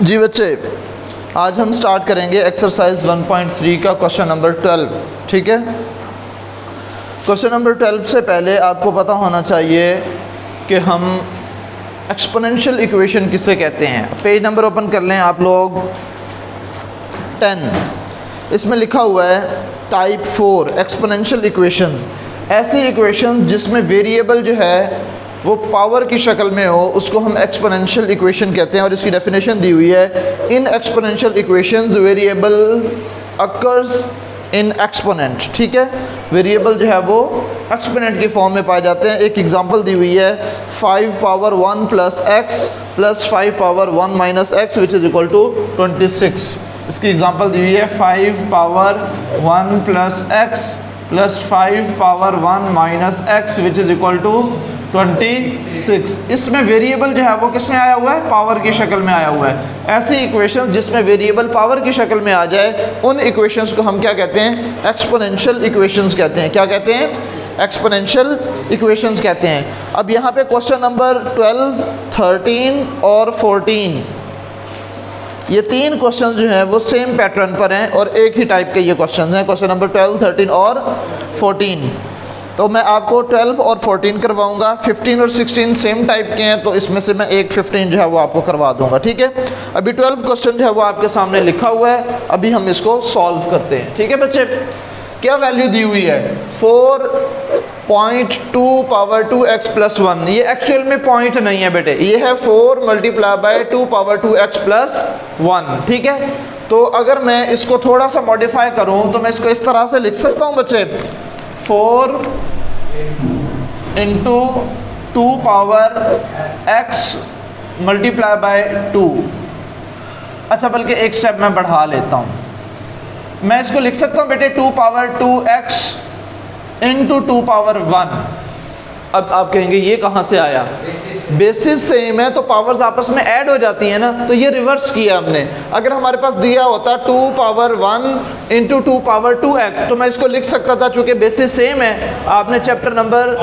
जी बच्चे, आज हम स्टार्ट करेंगे एक्सरसाइज 1.3 का क्वेश्चन नंबर 12। ठीक है, क्वेश्चन नंबर 12 से पहले आपको पता होना चाहिए कि हम एक्सपोनेंशियल इक्वेशन किसे कहते हैं। पेज नंबर ओपन कर लें आप लोग 10। इसमें लिखा हुआ है टाइप 4 एक्सपोनेंशियल इक्वेशंस। ऐसी इक्वेशंस जिसमें वेरिएबल जो है वो पावर की शक्ल में हो उसको हम एक्सपोनेंशियल इक्वेशन कहते हैं। और इसकी डेफिनेशन दी हुई है, in exponential equations variable occurs in exponent. ठीक है, वेरिएबल जो है वो एक्सपोनेंट की फॉर्म में पाए जाते हैं। एक एग्जांपल दी हुई है 5 power 1 plus x plus 5 power 1 minus x which is equal to 26। इसकी एग्जांपल दी हुई है 5 power 1 plus x plus 5 power 1 minus x which is equal to 26। इसमें वेरिएबल जो है वो किस में आया हुआ है, पावर की शक्ल में आया हुआ है। ऐसी इक्वेशंस जिसमें वेरिएबल पावर की शक्ल में आ जाए उन इक्वेशंस को हम क्या कहते हैं, एक्सपोनेंशियल इक्वेशंस कहते हैं। क्या कहते हैं, एक्सपोनेंशियल इक्वेशंस कहते हैं। अब यहाँ पे क्वेश्चन नंबर 12, 13 और 14 ये तीन क्वेश्चंस जो हैं वो सेम पैटर्न पर हैं और एक ही टाइप के ये क्वेश्चंस हैं। क्वेश्चन नंबर 12, 13 और 14। तो मैं आपको 12 और 14 करवाऊंगा। 15 और 16 सेम टाइप के हैं तो इसमें से मैं एक 15 जो है वो आपको करवा दूंगा। ठीक है, अभी 12 क्वेश्चन जो है वो आपके सामने लिखा हुआ है, अभी हम इसको सॉल्व करते हैं। ठीक है बच्चे, क्या वैल्यू दी हुई है 4.2 पावर 2x प्लस 1। ये एक्चुअल में पॉइंट नहीं है बेटे, ये है 4 multiply by 2 power 2x plus 1। ठीक है, तो अगर मैं इसको थोड़ा सा मॉडिफाई करूं तो मैं इसको इस तरह से लिख सकता हूं बच्चे, 4 into 2 power x multiply by 2। अच्छा, बल्कि एक स्टेप मैं बढ़ा लेता हूँ, मैं इसको लिख सकता हूँ बेटे 2 पावर 2x इंटू 2 पावर 1। अब आप कहेंगे ये कहाँ से आया, बेसिस सेम है तो पावर्स आपस में ऐड हो जाती हैं ना, तो ये रिवर्स किया हमने। अगर हमारे पास दिया होता 2 पावर 1 इंटू 2 पावर 2x तो मैं इसको लिख सकता था, चूंकि बेसिस सेम है। आपने चैप्टर नंबर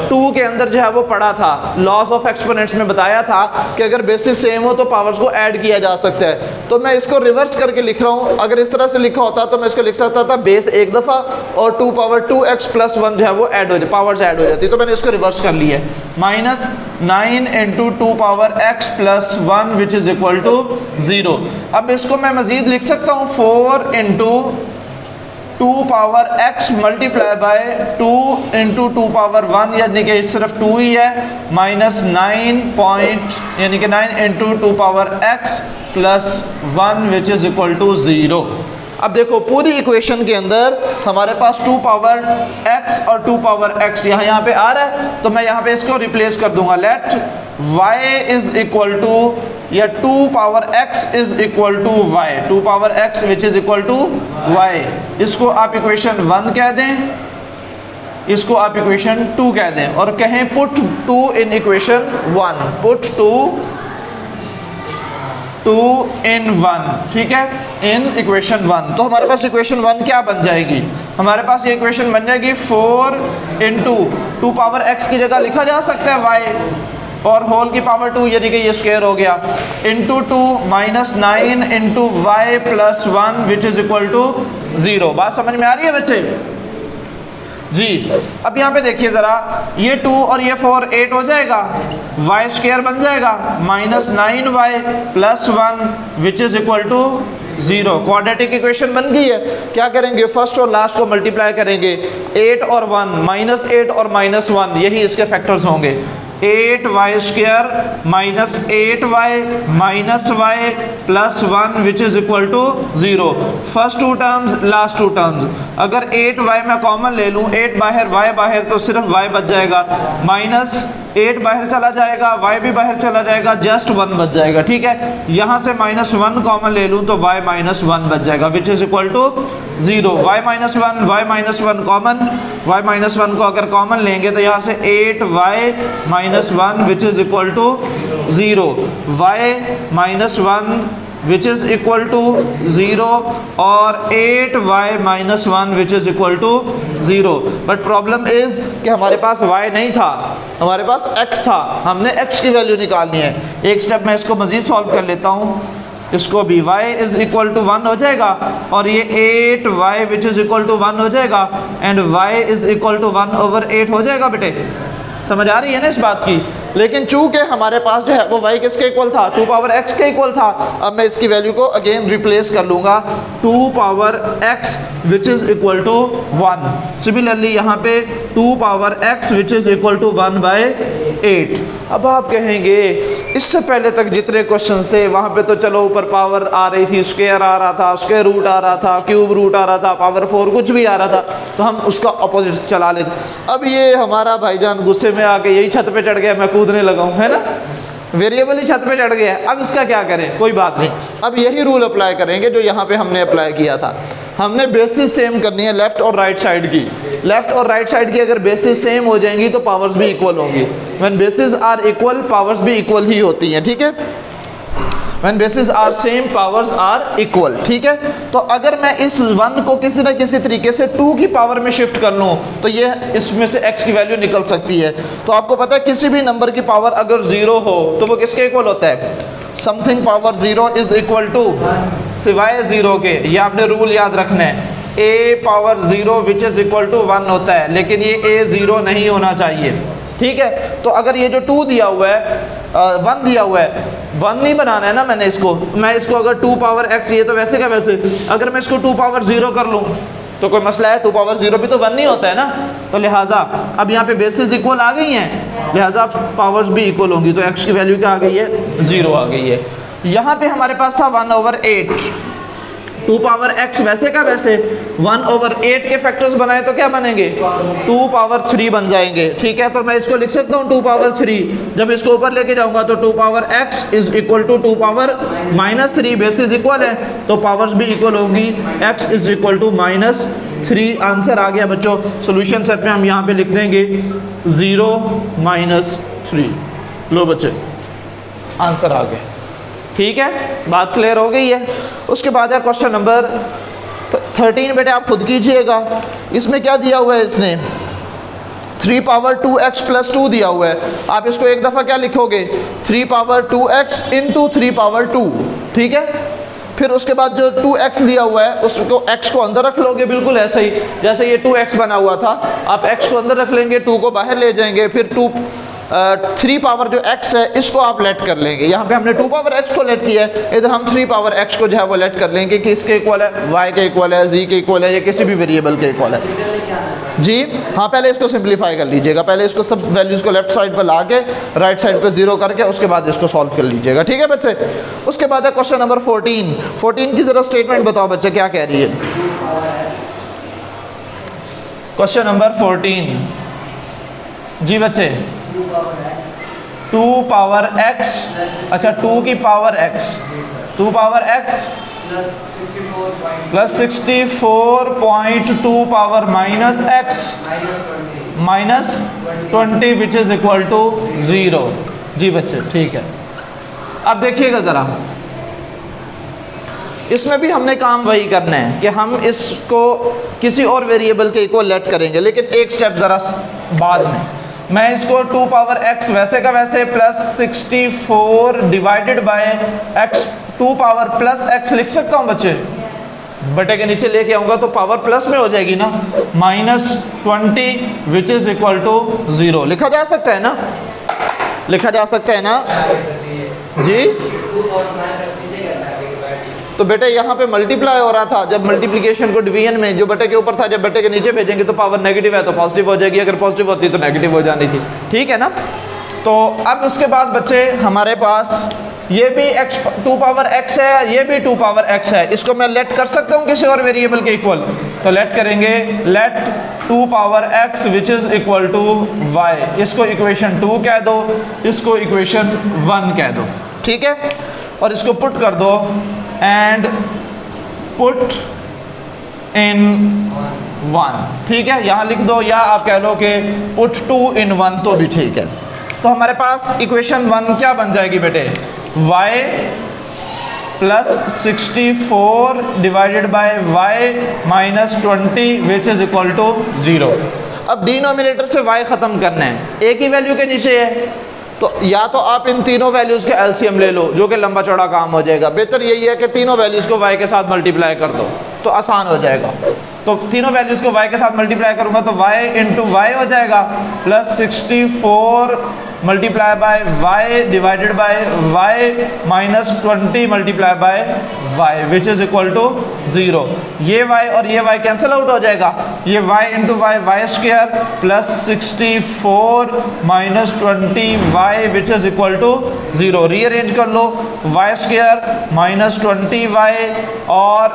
2 के अंदर जो है वो पढ़ा था, लॉस ऑफ एक्सपोनेंट्स में बताया था कि अगर बेसिस सेम हो तो पावर्स को ऐड किया जा सकता है। तो मैं इसको रिवर्स करके लिख रहा हूँ। अगर इस तरह से लिखा होता तो मैं इसको लिख सकता था बेस एक दफ़ा और 2 पावर 2x प्लस 1 जो है वो ऐड हो जाए, पावर्स ऐड हो जाती। तो मैंने इसको रिवर्स कर लिया है, minus 9 into 2 power x plus 1 which is equal to 0। अब इसको मैं मजीद लिख सकता हूँ 4 into 2 power x multiply by 2 into 2 power 1, यानी कि सिर्फ 2 ही है, माइनस 9 यानी कि 9 into 2 power x plus 1 which is equal to 0। अब देखो पूरी इक्वेशन के अंदर हमारे पास 2 पावर x और 2 पावर x यहाँ पे आ रहा है, तो मैं यहाँ पे इसको रिप्लेस कर दूंगा। Let y is equal to, या 2 power x is equal to y, 2 power x which is equal to y। इसको आप इक्वेशन 1 कह दें, इसको आप इक्वेशन 2 कह दें और कहें put 2 in equation 1, put 2 in 1। ठीक है, इन इक्वेशन 1। तो हमारे पास इक्वेशन 1 क्या बन जाएगी, हमारे पास ये इक्वेशन बन जाएगी 4 इंटू 2 पावर x की जगह लिखा जा सकता है y और होल की पावर 2 यानी कि ये स्क्वायर हो गया, into 2 minus 9 into y plus 1 which is equal to 0। बात समझ में आ रही है बच्चे जी? अब यहाँ पे देखिए जरा, ये 2 और ये 4 8 हो जाएगा, वाई स्क्वायर बन जाएगा, minus 9y plus 1 which is equal to 0। Quadratic equation बन गई है। क्या करेंगे, फर्स्ट और लास्ट को मल्टीप्लाई करेंगे, 8 और 1, माइनस 8 और माइनस 1 यही इसके फैक्टर्स होंगे। 8y square minus 8y minus y plus 1 which is equal to 0। First 2 terms, last 2 terms. अगर 8y मैं कॉमन ले लूँ, 8 बाहर y बाहर, तो सिर्फ y बच जाएगा, माइनस 8 बाहर चला जाएगा, y भी बाहर चला जाएगा, जस्ट 1 बच जाएगा। ठीक है, यहाँ से माइनस 1 कॉमन ले लूँ तो y माइनस 1 बच जाएगा which is equal to 0। y minus 1 common, y minus 1 को अगर कॉमन लेंगे तो यहाँ से 8y minus 1 which is equal to 0, y minus 1 which is equal to 0 और 8y minus 1 which is equal to 0। But problem is कि हमारे पास y नहीं था, हमारे पास x था, हमने x की वैल्यू निकालनी है। एक स्टेप मैं इसको मजीद सॉल्व कर लेता हूँ। इसको भी y इज इक्वल टू 1 हो जाएगा और ये 8y which is equal to 1 हो जाएगा and y is equal to 1/8 हो जाएगा बेटे। समझ आ रही है ना इस बात की। लेकिन चूंकि हमारे पास जो है वो y किसके इक्वल था, 2 पावर x के इक्वल था। अब मैं इसकी वैल्यू को अगेन रिप्लेस कर लूँगा 2 power x which is equal to 1। Similarly यहाँ पे 2 power x which is equal to 1/8। अब आप कहेंगे इससे पहले तक जितने क्वेश्चन थे वहाँ पे तो चलो ऊपर पावर आ रही थी, स्क्वायर आ रहा था, स्क्वायर रूट आ रहा था, क्यूब रूट आ रहा था, पावर 4 कुछ भी आ रहा था, तो हम उसका अपोजिट चला लेते। अब ये हमारा भाईजान गुस्से में आके यही छत पे चढ़ गया, मैं कूदने लगा हूँ, है ना, वेरिएबल ही छत पे चढ़ गया है। अब इसका क्या करें, कोई बात नहीं, अब यही रूल अप्लाई करेंगे जो यहाँ पे हमने अप्लाई किया था। हमने बेसिस सेम करनी है लेफ्ट और राइट साइड की। लेफ्ट और राइट साइड की अगर बेसिस सेम हो जाएंगी तो पावर्स भी इक्वल होंगी। When bases are equal powers भी इक्वल ही होती हैं, ठीक है। When bases are same powers are equal, ठीक है। तो अगर मैं इस 1 को किसी न किसी तरीके से 2 की पावर में शिफ्ट कर लूँ तो ये इसमें से x की वैल्यू निकल सकती है। तो आपको पता है किसी भी नंबर की पावर अगर 0 हो तो वो किसके इक्वल होता है, something power 0 is equal to, सिवाय 0 के, ये आपने रूल याद रखना है, a power 0 which is equal to 1 होता है, लेकिन ये a 0 नहीं होना चाहिए, ठीक है। तो अगर ये जो 2 दिया हुआ है, 1 दिया हुआ है, 1 नहीं बनाना है ना मैंने इसको, मैं इसको अगर 2 पावर x, ये तो वैसे का वैसे, अगर मैं इसको 2 पावर 0 कर लूँ तो कोई मसला है, 2 पावर 0 भी तो 1 नहीं होता है ना। तो लिहाजा अब यहाँ पे बेसिस इक्वल आ गई हैं, लिहाजा पावर्स भी इक्वल होंगी, तो x की वैल्यू क्या आ गई है, 0 आ गई है। यहाँ पे हमारे पास था 1/8, 2 पावर x वैसे का वैसे, 1/8 के फैक्टर्स बनाए तो क्या बनेंगे, 2 पावर 3 बन जाएंगे, ठीक है। तो मैं इसको लिख सकता हूँ 2 पावर 3, जब इसको ऊपर लेके जाऊंगा तो 2 power x is equal to 2 power -3, basis equal है तो पावर्स भी इक्वल होंगी, x is equal to -3। Answer आ गया बच्चों। सोल्यूशन सेट में हम यहाँ पे लिख देंगे 0 -3। लो बच्चे आंसर आ गया, ठीक है, बात क्लियर हो गई है। उसके बाद है क्वेश्चन नंबर 13, बेटे आप खुद कीजिएगा। इसमें क्या दिया हुआ है, इसने 3 पावर 2x प्लस 2 दिया हुआ है। आप इसको एक दफ़ा क्या लिखोगे, 3 पावर 2x इंटू 3 पावर 2, ठीक है। फिर उसके बाद जो 2x दिया हुआ है उसको x को अंदर रख लोगे, बिल्कुल ऐसे ही जैसे ये 2x बना हुआ था, आप x को अंदर रख लेंगे, 2 को बाहर ले जाएंगे, फिर 3 पावर जो x है इसको आप लेट कर लेंगे। यहाँ पे हमने 2 पावर x को लेट किया है, इधर हम 3 पावर x को जो है वो लेट कर लेंगे कि इसके इक्वल है, y के इक्वल है, z के इक्वल है, या किसी भी वेरिएबल के इक्वल है जी। हाँ, पहले इसको सिंप्लीफाई कर लीजिएगा, पहले इसको सब वैल्यूज़ को लेफ्ट साइड पर ला के राइट साइड पर 0 करके उसके बाद इसको सॉल्व कर लीजिएगा, ठीक है बच्चे। उसके बाद है क्वेश्चन नंबर 14 की ज़रा स्टेटमेंट बताओ बच्चे क्या कह रही है। क्वेश्चन नंबर 14 जी बच्चे, 2 पावर x, अच्छा 2 की power x, 2 power x plus 64.2 power minus x minus 20 which is equal to 0। जी बच्चे ठीक है। अब देखिएगा ज़रा, इसमें भी हमने काम वही करना है कि हम इसको किसी और वेरिएबल के इक्वल लेट करेंगे, लेकिन एक स्टेप ज़रा बाद में। मैं इसको 2 पावर x वैसे का वैसे plus 64 divided bye x, 2 power plus x लिख सकता हूँ बच्चे, बटे के नीचे लेके आऊँगा तो पावर प्लस में हो जाएगी ना, minus 20 which is equal to 0। लिखा जा सकता है ना, लिखा जा सकता है ना जी। तो बेटे यहाँ पे मल्टीप्लाई हो रहा था, जब मल्टीप्लिकेशन को डिवीजन में जो बटे के ऊपर था, जब बटे के नीचे भेजेंगे तो पावर नेगेटिव है तो पॉजिटिव हो जाएगी, अगर पॉजिटिव होती तो नेगेटिव हो जानी थी, ठीक है ना। तो अब उसके बाद बच्चे हमारे पास ये भी x 2 पावर x है, ये भी 2 पावर x है, इसको मैं लेट कर सकता हूँ किसी और वेरिएबल के इक्वल, तो लेट करेंगे, let 2 power x which is equal to y, इसको इक्वेशन 2 कह दो, इसको इक्वेशन 1 कह दो, ठीक है। और इसको पुट कर दो एंड पुट इन 1, ठीक है, यहाँ लिख दो, या आप कह लो कि पुट 2 in 1 तो भी ठीक है। तो हमारे पास इक्वेशन 1 क्या बन जाएगी बेटे, y plus 64 divided by y minus 20 which is equal to 0। अब डिनोमिनेटर से y ख़त्म करना है, a की वैल्यू के नीचे है तो या तो आप इन तीनों वैल्यूज़ के एलसीएम ले लो, जो कि लंबा चौड़ा काम हो जाएगा। बेहतर यही है कि तीनों वैल्यूज़ को y के साथ मल्टीप्लाई कर दो तो आसान हो जाएगा। तो तीनों वैल्यूज़ को y के साथ मल्टीप्लाई करूँगा तो y इंटू वाई हो जाएगा plus 64 multiply by y divided by y minus 20 multiply by y which is equal to 0। ये y और ये y कैंसिल आउट हो जाएगा, ये y into y y square plus 64 minus 20y which is equal to 0। Rearrange कर लो, y square minus 20y और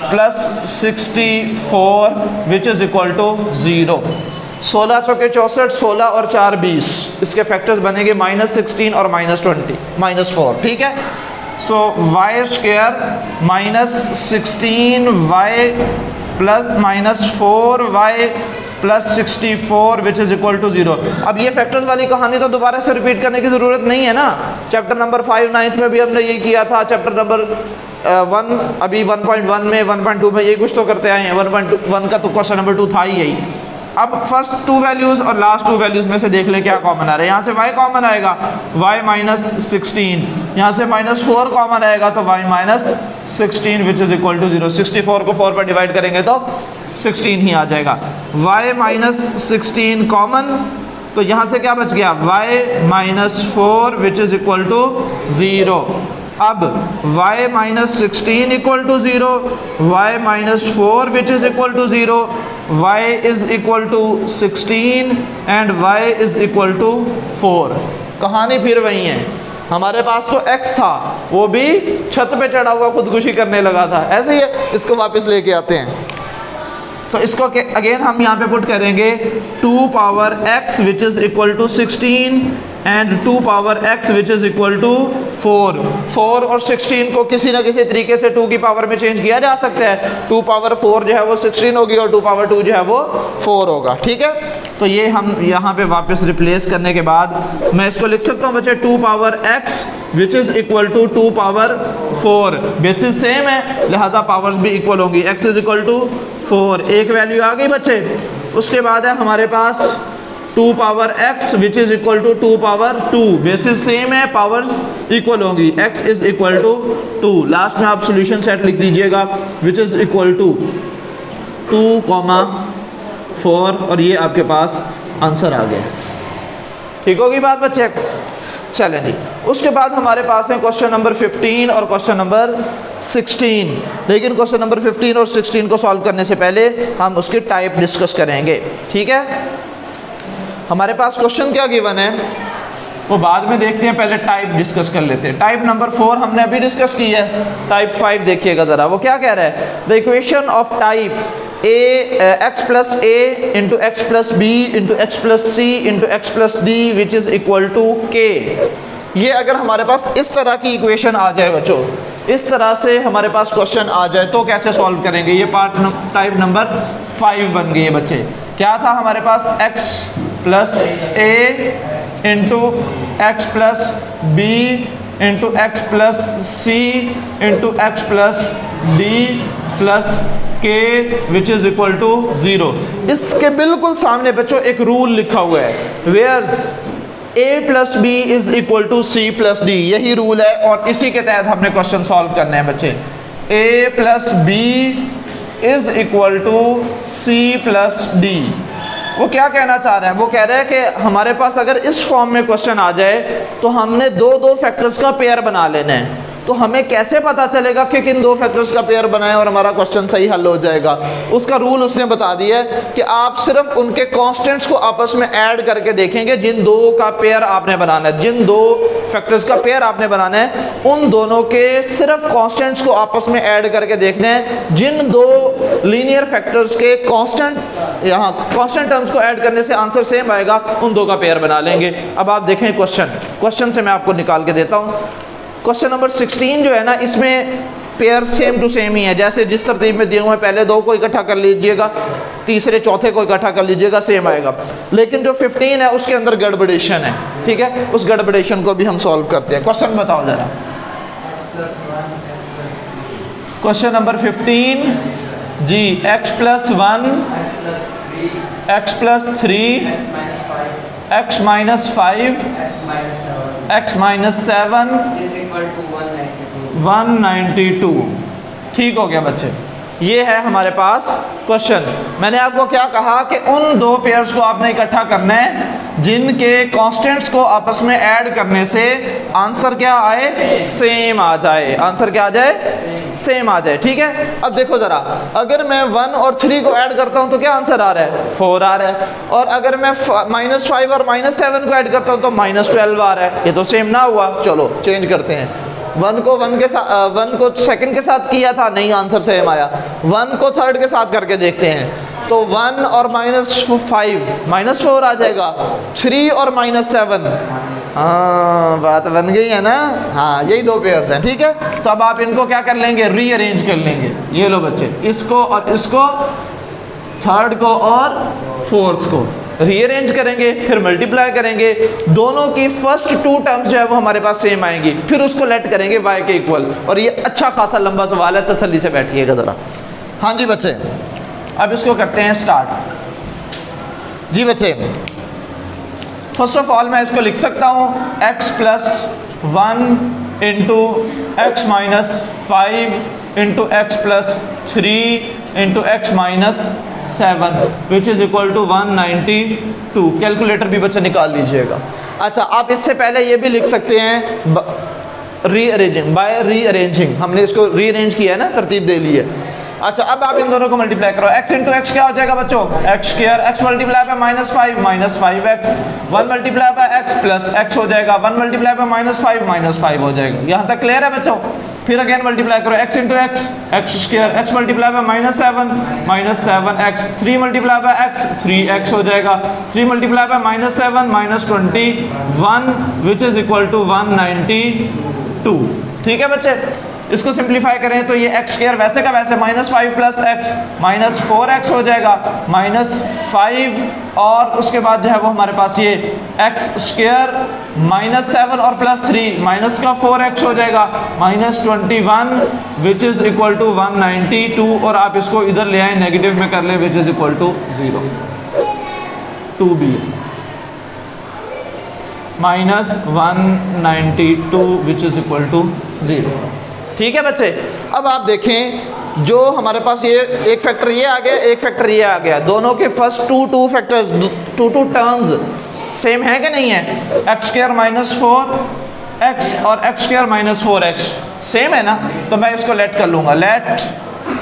plus 64 which is equal to 0। 16 चौके 64, 16 और 4 20, इसके फैक्टर्स बनेंगे -16 और -4। ठीक है, so Y square minus 16y plus -4y plus 64 which is equal to 0। अब ये फैक्टर्स वाली कहानी तो दोबारा से रिपीट करने की ज़रूरत नहीं है ना। चैप्टर नंबर 5 9th में भी हमने ये किया था, चैप्टर नंबर 1 अभी 1.1 में 1.2 में यही कुछ तो करते आए हैं। 1.1 का तो क्वेश्चन नंबर 2 था ही यही। अब फर्स्ट 2 वैल्यूज़ और लास्ट 2 वैल्यूज़ में से देख लें क्या कॉमन आ रहा है। यहाँ से y कॉमन आएगा, y माइनस 16, यहाँ से -4 कॉमन आएगा तो y minus 16 which is equal to 0। 64 को 4 पर डिवाइड करेंगे तो 16 ही आ जाएगा। y माइनस 16 कॉमन, तो यहाँ से क्या बच गया, y minus 4 which is equal to 0। अब y minus 16 equal to 0, y minus 4 which is equal to 0, y is equal to 16 and y is equal to 4। कहानी फिर वही है, हमारे पास तो x था, वो भी छत पे चढ़ा हुआ खुदकुशी करने लगा था। ऐसे ही है, इसको वापस लेके आते हैं। तो इसको अगेन हम यहाँ पे पुट करेंगे 2 power x which is equal to 16 and 2 power x which is equal to 4। 4 और 16 को किसी ना किसी तरीके से 2 की पावर में चेंज किया जा सकता है। 2 पावर 4 जो है वो 16 होगी और 2 पावर 2 जो है वो 4 होगा। ठीक है, तो ये हम यहाँ पे वापस रिप्लेस करने के बाद मैं इसको लिख सकता हूँ बच्चे 2 power x which is equal to 2 power 4। Bases same है, लिहाजा पावर्स भी इक्वल होंगी। x इज़ इक्वल टू 4, एक वैल्यू आ गई बच्चे। उसके बाद है हमारे पास 2 power x which is equal to 2 power 2। Bases same है, पावर्स इक्वल होंगी। x is equal to 2। Last में आप सॉल्यूशन सेट लिख दीजिएगा विच इज़ इक्वल टू 2,4 और ये आपके पास आंसर आ गया। ठीक होगी बात बच्चे? चलें जी, उसके बाद हमारे पास है क्वेश्चन नंबर 15 और क्वेश्चन नंबर 16। लेकिन क्वेश्चन नंबर 15 और 16 को सॉल्व करने से पहले हम उसकी टाइप डिस्कस करेंगे। ठीक है, हमारे पास क्वेश्चन क्या गिवन है वो बाद में देखते हैं, पहले टाइप डिस्कस कर लेते हैं। टाइप नंबर 4 हमने अभी डिस्कस की है। टाइप 5 देखिएगा ज़रा, वो क्या कह रहा है, the equation of type x plus a into x plus b into x plus c into x plus d which is equal to k। ये अगर हमारे पास इस तरह की इक्वेशन आ जाए बच्चों, इस तरह से हमारे पास क्वेश्चन आ जाए तो कैसे सॉल्व करेंगे। ये टाइप नंबर 5 बन गई है बच्चे। क्या था हमारे पास, x plus a into x plus b into x plus c into x plus d plus k which is equal to 0। इसके बिल्कुल सामने बच्चों एक रूल लिखा हुआ है, where's a plus b is equal to c plus d. यही rule है और इसी के तहत हमने क्वेश्चन सॉल्व करने हैं बच्चे। a plus b is equal to c plus d. वो क्या कहना चाह रहा है, वो कह रहा है कि हमारे पास अगर इस फॉर्म में क्वेश्चन आ जाए तो हमने दो फैक्टर्स का पेयर बना लेना है। तो हमें कैसे पता चलेगा कि किन 2 फैक्टर्स का पेयर बनाएं और हमारा क्वेश्चन सही हल हो जाएगा। उसका रूल उसने बता दिया है कि आप सिर्फ उनके कांस्टेंट्स को आपस में ऐड करके देखेंगे। जिन 2 का पेयर आपने बनाना है, जिन 2 फैक्टर्स का पेयर आपने बनाना है, उन दोनों के सिर्फ कांस्टेंट्स को आपस में ऐड करके देखना है। जिन 2 लीनियर फैक्टर्स के कांस्टेंट, यहाँ कांस्टेंट टर्म्स को ऐड करने से आंसर सेम आएगा, उन 2 का पेयर बना लेंगे। अब आप देखें क्वेश्चन से मैं आपको निकाल के देता हूँ। क्वेश्चन नंबर 16 जो है ना, इसमें पेयर सेम टू सेम ही है। जैसे जिस तरतीब में दिए हुए पहले 2 को इकट्ठा कर लीजिएगा, तीसरे चौथे को इकट्ठा कर लीजिएगा, सेम आएगा। लेकिन जो 15 है उसके अंदर गड़बड़ेशन है। ठीक है, उस गड़बड़ेशन को भी हम सॉल्व करते हैं। क्वेश्चन बताओ जरा, क्वेश्चन नंबर 15 जी, x plus 1 x plus 3 x minus 5 x minus 7 192। ठीक हो गया बच्चे, ये है हमारे पास क्वेश्चन। मैंने आपको क्या कहा कि उन दो पेयर्स को आपने इकट्ठा करना है जिनके कांस्टेंट्स को आपस में ऐड करने से आंसर क्या आए, सेम आ जाए। आंसर क्या आ जाए, सेम आ जाए। ठीक है, अब देखो जरा, अगर मैं 1 और 3 को ऐड करता हूं तो क्या आंसर आ रहा है, 4 आ रहा है। और अगर मैं -5 और -7 को ऐड करता हूं तो -12 आ रहा है। ये तो सेम ना हुआ। चलो चेंज करते हैं। 1 को 1 के साथ, 1 को सेकंड के साथ किया था, नहीं आंसर सेम आया। 1 को थर्ड के साथ करके देखते हैं, तो 1 और -5 -4 आ जाएगा। 3 और -7, हाँ बात बन गई है ना। हाँ, यही दो पेयर्स हैं। ठीक है, तो अब आप इनको क्या कर लेंगे, रीअरेंज कर लेंगे। ये लो बच्चे, इसको और इसको, थर्ड को और फोर्थ को रीअरेंज करेंगे, फिर मल्टीप्लाई करेंगे। दोनों की फर्स्ट 2 टर्म्स जो है वो हमारे पास सेम आएंगी, फिर उसको लेट करेंगे y के इक्वल। और ये अच्छा खासा लंबा सवाल है, तसल्ली से बैठिएगा ज़रा। हाँ जी बच्चे, अब इसको करते हैं स्टार्ट। जी बच्चे, फर्स्ट ऑफ ऑल मैं इसको लिख सकता हूँ x + 1 into x minus 5 into x plus 3 into x minus 7 which is equal to 192। Calculator भी बच्चे निकाल लीजिएगा। अच्छा, आप इससे पहले ये भी लिख सकते हैं रीअरेंजिंग, बाय रीअरेंजिंग। हमने इसको रीअरेंज किया है ना, तरतीब दे ली है। अच्छा, अब आप इन दोनों को मल्टीप्लाई करो। x इंटू एक्स क्या हो जाएगा बच्चों, x square. x multiply bye -5 -5x। 1 multiply by x plus x हो जाएगा। 1 मल्टीप्लाई बाय -5 हो जाएगा। यहाँ तक क्लियर है बच्चों। फिर अगेन मल्टीप्लाई करो, x into x, x square. x multiply by -7 7x। 3 multiply by x 3x हो जाएगा। 3 multiply by -7 -21 which is equal to 192। ठीक है बच्चे, इसको सिंप्लीफाई करें तो ये एक्स स्क्वायर वैसे का वैसे -5 प्लस एक्स -4x हो जाएगा। -5 और उसके बाद जो है वो हमारे पास ये एक्स स्क्वायर -7 और +3 माइनस का 4x हो जाएगा। -21 विच इज़ इक्वल टू 192। और आप इसको इधर ले आए, नेगेटिव में कर ले, which is equal to 0। 2b -192 which is equal to 0। ठीक है बच्चे, अब आप देखें जो हमारे पास ये एक फैक्टर ये आ गया, एक फैक्टर ये आ गया। दोनों के first two factors, two terms same है कि नहीं है। एक्स स्क्वायर -4x और एक्स स्क्वायर -4x सेम है ना। तो मैं इसको लेट कर लूँगा, let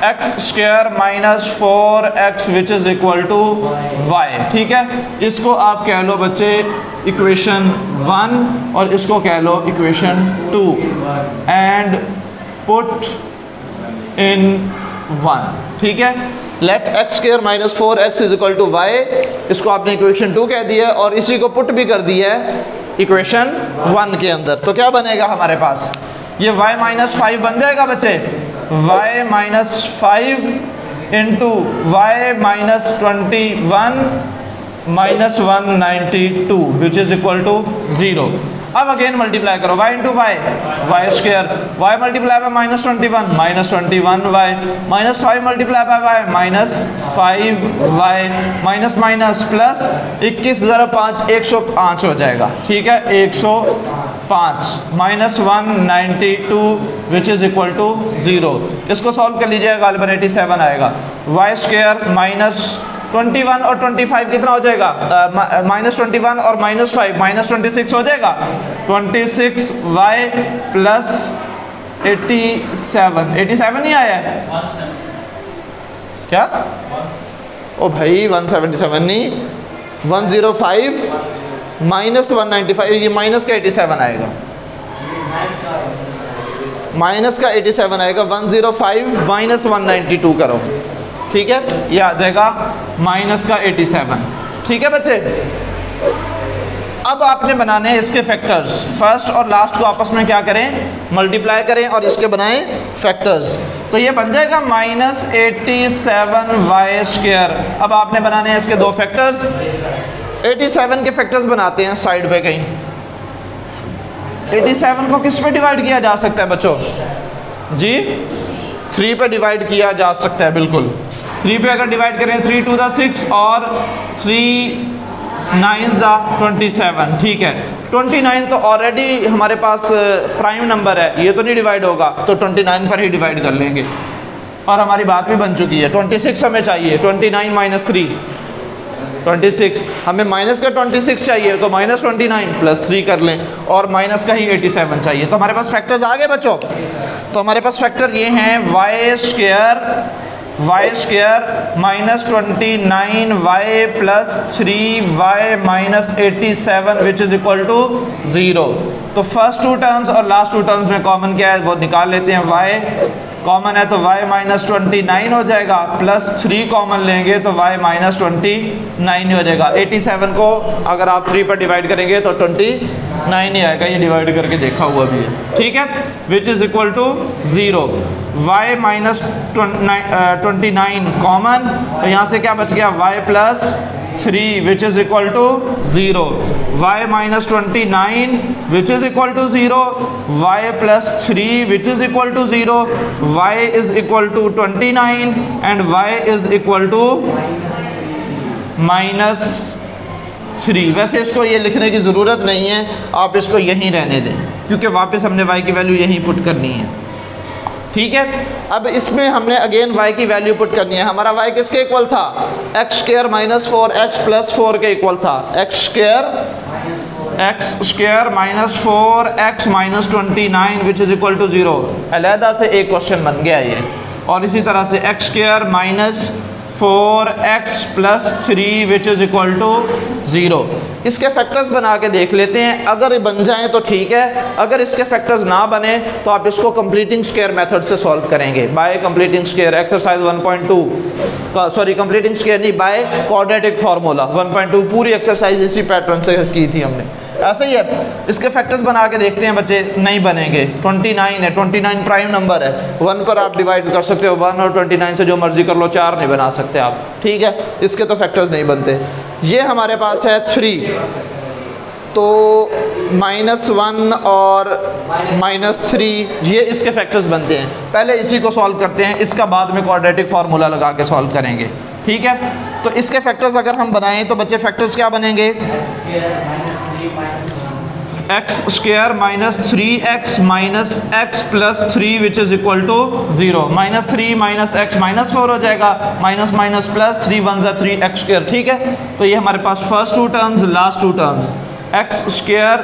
x square -4x which is equal to y। ठीक है, इसको आप कह लो बच्चे इक्वेशन 1 और इसको कह लो इक्वेशन 2 एंड पुट इन 1। ठीक है, let x square -4x is equal to y, इसको आपने इक्वेशन 2 कह दिया और इसी को पुट भी कर दिया है इक्वेशन 1 के अंदर। तो क्या बनेगा हमारे पास, ये y -5 बन जाएगा बच्चे। y -5 into y -21 -192 which is equal to 0। अब अगेन मल्टीप्लाई करो, y into y, y square. y multiply by -21 -21y -5 multiply by y -5y minus minus plus 21 ज़रा 5 105 हो जाएगा। ठीक है, 105 -192 विच इज़ इक्वल टू 0। इसको सॉल्व कर लीजिएगा, गालिबन 87 आएगा। y स्क्वायर -21 और 25 कितना हो जाएगा, -21 और -5 -26 हो जाएगा। 26y प्लस 87 ही आया है क्या? ओ भाई 177 नहीं, 105 -195, ये माइनस का 87 आएगा, माइनस का 87 आएगा। 105 -192 करो, ठीक है, ये आ जाएगा माइनस का 87। ठीक है बच्चे, अब आपने बनाने हैं इसके फैक्टर्स। फर्स्ट और लास्ट को आपस में क्या करें, मल्टीप्लाई करें और इसके बनाएं फैक्टर्स। तो ये बन जाएगा -87y स्क्वायर। अब आपने बनाने हैं इसके दो फैक्टर्स। 87 के फैक्टर्स बनाते हैं साइड पे कहीं। 87 को किस पे डिवाइड किया जा सकता है बच्चों जी? 3 पे डिवाइड किया जा सकता है, बिल्कुल। 3 पे अगर डिवाइड करें 3 to the 6 और 3 9 दा 27, ठीक है। 29 तो ऑलरेडी हमारे पास प्राइम नंबर है, ये तो नहीं डिवाइड होगा, तो 29 पर ही डिवाइड कर लेंगे और हमारी बात भी बन चुकी है। 26 हमें चाहिए, 29 माइनस 3 26, हमें माइनस का 26 चाहिए तो माइनस 29 प्लस 3 कर लें, और माइनस का ही 87 चाहिए। तो हमारे पास फैक्टर्स आ गए बच्चों। तो हमारे पास फैक्टर ये हैं y square minus 29 y plus 3 y minus 87 which is equal to 0। तो फर्स्ट टू टर्म्स और लास्ट टू टर्म्स में कॉमन क्या है वो निकाल लेते हैं। वाई कॉमन है तो y माइनस 29 हो जाएगा, प्लस 3 कॉमन लेंगे तो y माइनस 29 ही हो जाएगा। 87 को अगर आप 3 पर डिवाइड करेंगे तो 29 ही आएगा, ये डिवाइड करके देखा हुआ भी है, ठीक है। Which is equal to 0। y minus 29 common, तो यहाँ से क्या बच गया y plus 3 which is equal to 0। y minus 29 which is equal to 0, y plus 3 which is equal to 0, y is equal to 29 and y is equal to minus 3। वैसे इसको ये लिखने की ज़रूरत नहीं है, आप इसको यहीं रहने दें क्योंकि वापस हमने y की वैल्यू यहीं पुट करनी है, ठीक है। अब इसमें हमने अगेन y की वैल्यू पुट करनी है। हमारा y किसके इक्वल था? X square minus 4x plus 4 के इक्वल था। X square minus 4x minus 29 which is equal to 0। अलहदा से एक क्वेश्चन बन गया ये। और इसी तरह से x square minus 4x plus 3 which is equal to 0। इसके फैक्टर्स बना के देख लेते हैं, अगर बन जाएं तो ठीक है, अगर इसके फैक्टर्स ना बने तो आप इसको कंप्लीटिंग स्क्वायर मेथड से सॉल्व करेंगे। Bye completing square exercise 1.2 sorry completing square नहीं, बाय क्वाड्रेटिक फार्मूला 1.2 पूरी एक्सरसाइज इसी पैटर्न से की थी हमने। ऐसे ही है, इसके फैक्टर्स बना के देखते हैं बच्चे, नहीं बनेंगे। 29 है, 29 प्राइम नंबर है, 1 पर आप डिवाइड कर सकते हो, 1 और 29 से जो मर्जी कर लो, 4 नहीं बना सकते आप, ठीक है। इसके तो फैक्टर्स नहीं बनते। ये हमारे पास है 3, तो -1 और -3 ये इसके फैक्टर्स बनते हैं। पहले इसी को सॉल्व करते हैं, इसका बाद में क्वाड्रेटिक फार्मूला लगा के सॉल्व करेंगे, ठीक है। तो इसके फैक्टर्स अगर हम बनाएं तो बच्चे फैक्टर्स क्या बनेंगे? X square minus 3x minus x plus 3 which is equal to 0। Minus 3 minus x minus 4 हो जाएगा, माइनस माइनस प्लस 3 1 ज़ा 3x स्क्वायर, ठीक है। तो ये हमारे पास first two terms, last two terms. X square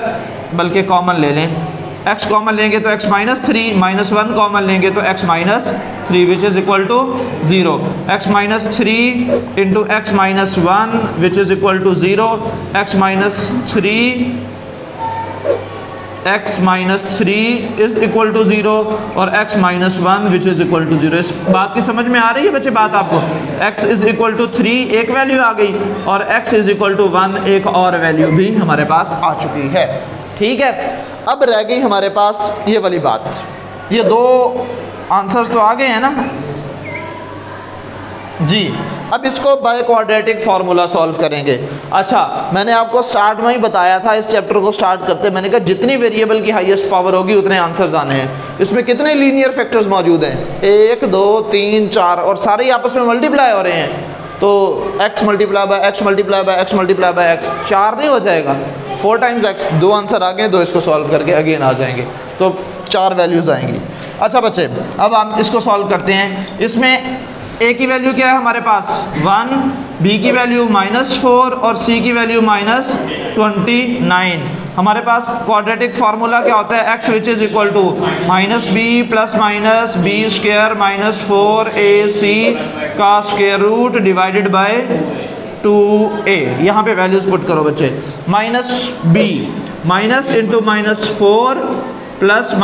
बल्कि कॉमन ले लें, x कॉमन लेंगे तो x माइनस 3, माइनस 1 कॉमन लेंगे तो x minus 3 which is equal to 0। x minus 3 into x minus 1 which is equal to 0। x minus 3 is equal to 0 और x minus 1 which is equal to 0। इस बात की समझ में आ रही है बच्चे बात आपको? x इज़ इक्वल टू 3 एक वैल्यू आ गई और x इज़ इक्वल टू 1 एक और वैल्यू भी हमारे पास आ चुकी है, ठीक है। अब रह गई हमारे पास ये वाली बात, ये दो आंसर्स तो आ गए हैं ना जी। अब इसको बाय क्वाड्रेटिक फार्मूला सॉल्व करेंगे। अच्छा, मैंने आपको स्टार्ट में ही बताया था, इस चैप्टर को स्टार्ट करते मैंने कहा जितनी वेरिएबल की हाईएस्ट पावर होगी उतने आंसर्स आने हैं। इसमें कितने लीनियर फैक्टर्स मौजूद हैं? 1 2 3 4 और सारे ही आपस में मल्टीप्लाई हो रहे हैं। तो x multiply by x multiply by x multiply by x 4 नहीं हो जाएगा, 4 टाइम्स x। 2 आंसर आ गए, 2 इसको सॉल्व करके अगेन आ जाएंगे, तो 4 वैल्यूज़ आएंगी। अच्छा बच्चे, अब हम इसको सॉल्व करते हैं। इसमें a की वैल्यू क्या है हमारे पास? 1, b की वैल्यू -4 और c की वैल्यू -29। हमारे पास क्वाड्रेटिक फार्मूला क्या होता है? x which is equal to -b plus minus b square minus 4ac का square root divided by 2a। यहाँ पे वैल्यूज पुट करो बच्चे। -b माइनस इंटू -4 प्लस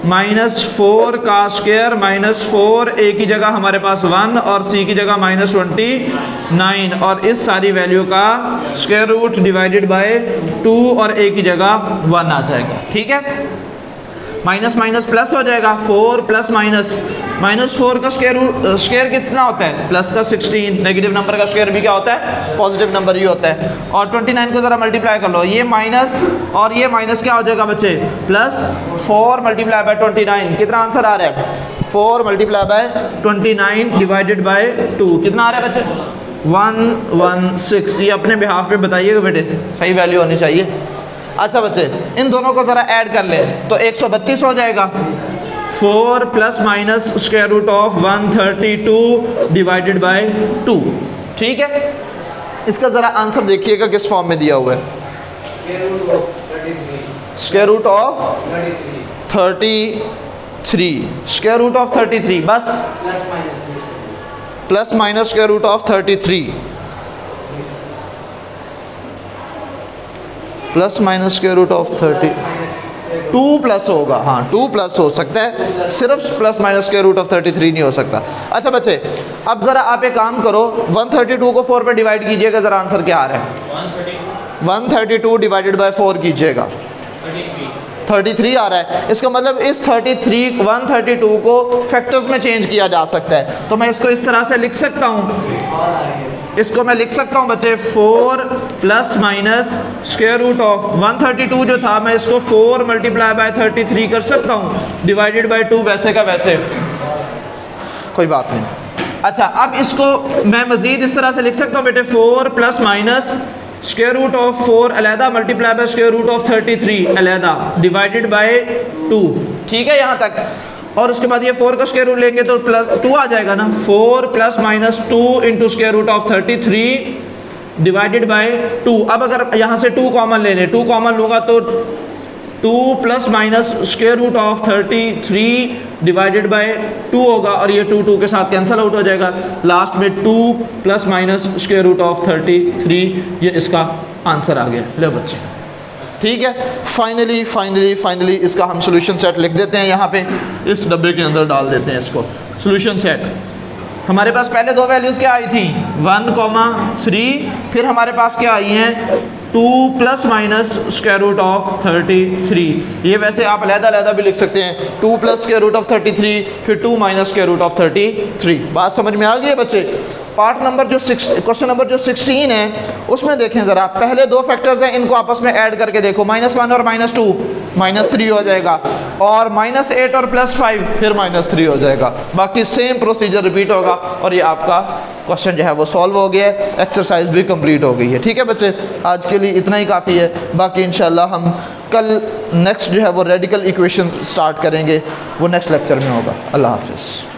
-4 का स्क्वायर -4 a की जगह हमारे पास 1 और c की जगह -29 और इस सारी वैल्यू का स्क्वायर रूट डिवाइडेड बाय 2 और a की जगह 1 आ जाएगा, ठीक है। माइनस माइनस प्लस हो जाएगा, 4 प्लस -4 का स्क्वायर कितना होता है? प्लस का 16। नेगेटिव नंबर का स्क्वायर भी क्या होता है? पॉजिटिव नंबर ही होता है। और 29 को ज़रा मल्टीप्लाई कर लो, ये माइनस और ये माइनस क्या हो जाएगा बच्चे? Plus 4 multiply by 29। कितना आंसर आ रहा है? 4 मल्टीप्लाई बाय 29 डिवाइडेड बाय 2 कितना आ रहा है बच्चे? 116। ये अपने बिहाफ पे बताइएगा बेटे, सही वैल्यू होनी चाहिए। अच्छा बच्चे, इन दोनों को ज़रा ऐड कर लें तो 132 हो जाएगा। 4 plus minus square root of 132 divided by 2। ठीक है, इसका ज़रा आंसर देखिएगा किस फॉर्म में दिया हुआ है। Square root of 33, square root of 33, बस plus minus square root of 33, plus minus square root of 30, 2 plus होगा, हाँ 2 प्लस हो सकता है, सिर्फ plus minus square root of 33 नहीं हो सकता। अच्छा बच्चे, अब ज़रा आप एक काम करो, 132 को 4 पे डिवाइड कीजिएगा, ज़रा आंसर क्या आ रहा है। 132 डिवाइडेड बाय 4 कीजिएगा, 33 आ रहा है। इसका मतलब इस 132 को फैक्टर्स में चेंज किया जा सकता है, तो मैं इसको इस तरह से लिख सकता हूँ, इसको मैं लिख सकता हूँ बच्चे 4 plus minus square root of 132 जो था, मैं इसको 4 मल्टीप्लाई बाय 33 कर सकता हूँ डिवाइडेड बाय 2, वैसे का वैसे, कोई बात नहीं। अच्छा, अब इसको मैं मज़ीद इस तरह से लिख सकता हूँ बेटे, 4 plus minus square root of 4 अलहदा multiply by square root of 33 अलहदा डिवाइडेड बाय 2। ठीक है यहाँ तक, और उसके बाद ये 4 का स्क्वायर रूट लेंगे तो प्लस 2 आ जाएगा ना। 4 plus minus 2 into square root of 33 divided by 2। अब अगर यहाँ से 2 कॉमन ले लें, 2 कॉमन लूँगा तो 2 plus minus square root of 33 divided by 2 होगा, और ये 2 के साथ कैंसिल आउट हो जाएगा। लास्ट में 2 plus minus square root of 33, ये इसका आंसर आ गया। ले बच्चे, ठीक है, फाइनली इसका हम सोल्यूशन सेट लिख देते हैं, यहाँ पे इस डब्बे के अंदर डाल देते हैं इसको। सोल्यूशन सेट हमारे पास पहले 2 वैल्यूज़ क्या आई थी, 1,3, फिर हमारे पास क्या आई हैं 2 plus minus square root of 33। ये वैसे आप अलग-अलग भी लिख सकते हैं, 2 प्लस स्क्वायर रूट ऑफ 33, फिर 2 माइनस स्क्वायर रूट ऑफ 33। बात समझ में आ गई है बच्चे। पार्ट नंबर जो क्वेश्चन नंबर जो 16 है उसमें देखें ज़रा, पहले 2 फैक्टर्स हैं, इनको आपस में ऐड करके देखो, -1 और -2 -3 हो जाएगा, और -8 और +5 फिर -3 हो जाएगा। बाकी सेम प्रोसीजर रिपीट होगा, और ये आपका क्वेश्चन जो है वो सॉल्व हो गया है, एक्सरसाइज भी कंप्लीट हो गई है। ठीक है बच्चे, आज के लिए इतना ही काफ़ी है। बाकी इंशाल्लाह हम कल नेक्स्ट जो है वो रेडिकल इक्वेशन स्टार्ट करेंगे, वो नेक्स्ट लेक्चर में होगा। अल्लाह हाफिज़।